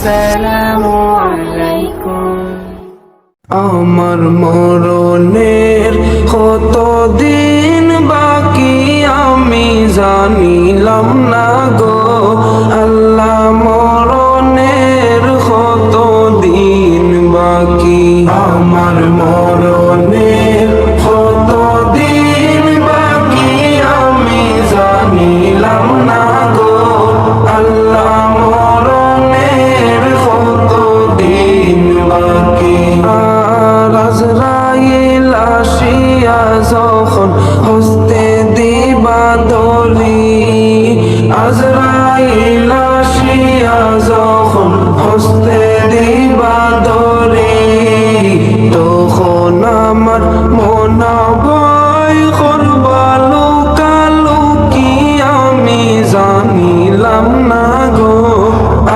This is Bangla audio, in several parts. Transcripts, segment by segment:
আসসালামু আলাইকুম। আমার মরণের কতদিন বাকি আমি জানিলাম না গো আল্লাহ, মরণের কতদিন বাকি, আমার মরণের কতদিন বাকি আমি জানিলাম না গো আল্লাহ, মরণের কতদিন বাকি। আজরাইল আসিয়া যখন হস্তে দিবা ধরি, আজরাইল আসিয়া যখন হস্তে দিবা ধরি, তখন আমার মন ভয় করবা লুকালুকি আমি জানিলাম না গো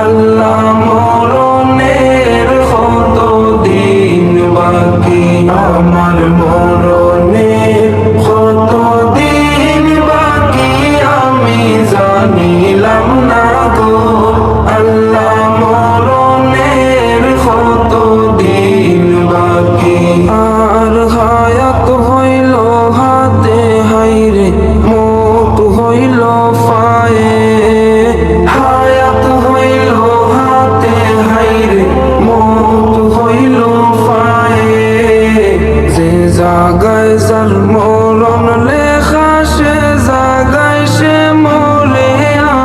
আল্লাহ, মরণের কতদিন বাকি, আমার মরণের কতদিন বাকি আমি জানিলাম না গো আল্লাহ, মরণের কতদিন বাকি। আর হায়াত হইল হাতে হাইরে মত হইল পায়ে, হায়াত হইল হাতে হাইরে মত হইল পায়ে, যে জাগায় যার মরণ লেখা সে জাগায় সে মরে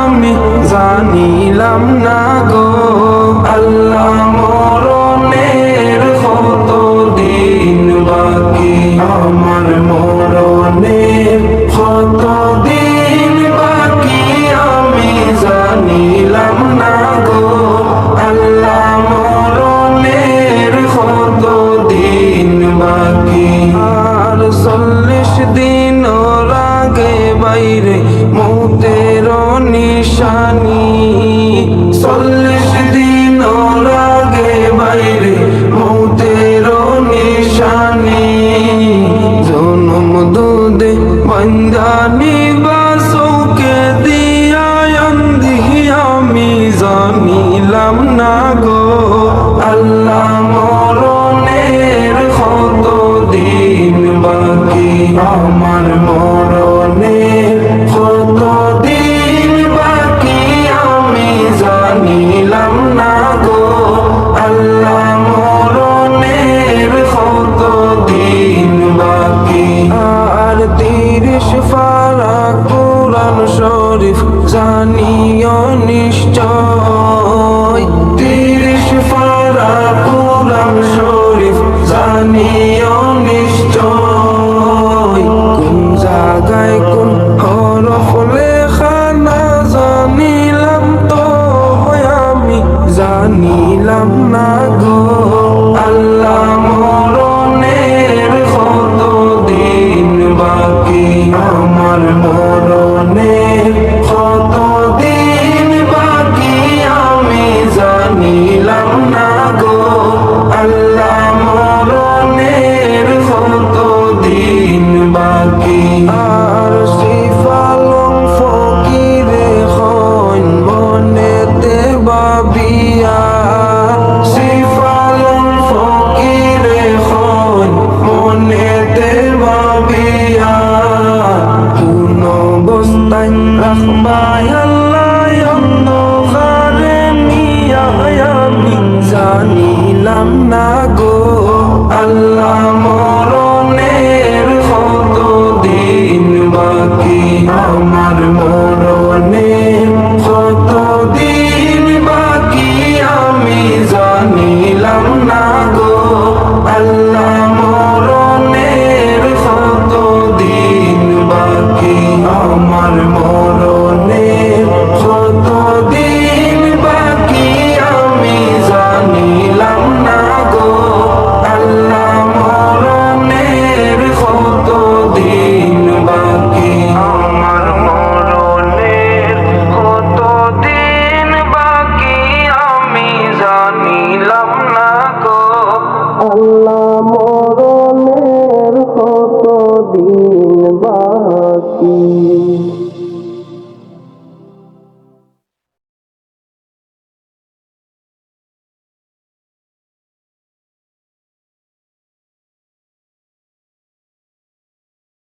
আমি জানিলাম না গো আল্লাহ, মরণের কতদিন বাকি, আমার মরণের কতদিন বাকি আমি জানিলাম না গো আল্লাহ, মরণের কতদিন বাকি। আর 40 দিন আগে বাইরে মৌতের নিশানি, 40 দিন আগে বাইরে মৌতের নিশানি, জনম দুধে বন্দানি বাসুকে দিয়া আন্ধি আমি জানিলাম না গো আল্লাহ, মরণের কতদিন বাকি, আমার মরণের কতদিন বাকি আমি জানিলাম না গো আল্লাহ, মরণের কতদিন বাকি। আর 30 পারা কোরআন শরীফ জানিও নিশ্চয়, 30 পারা কোরআন শরীফ জানিও নিশ্চয়, কোন জায়গায় কোন হরফ লেখা না জানিলাম তো আমি জানিলাম না গো আল্লাহ, মরণের কতদিন বাকি, আমার মরণের কতদিন বাকি আমি জানিলাম না গো আল্লাহ, মরণের কতদিন বাকি। আর সিফালং ফকিরে হন মনেতে ভাবিয়া, সিফালং ফকিরে হন মনেতে ভাবিয়া, কোন অবস্থায় রাখবাই আল্লাহ অন্ধকারে নিয়া আমি জানিলাম না গো আল্লাহ, মরণের কতদিন বাকি, আমার মরণের কতদিন বাকি আমি জানিলাম না গো আল্লাহ, মরণের কতদিন বাকি, আমার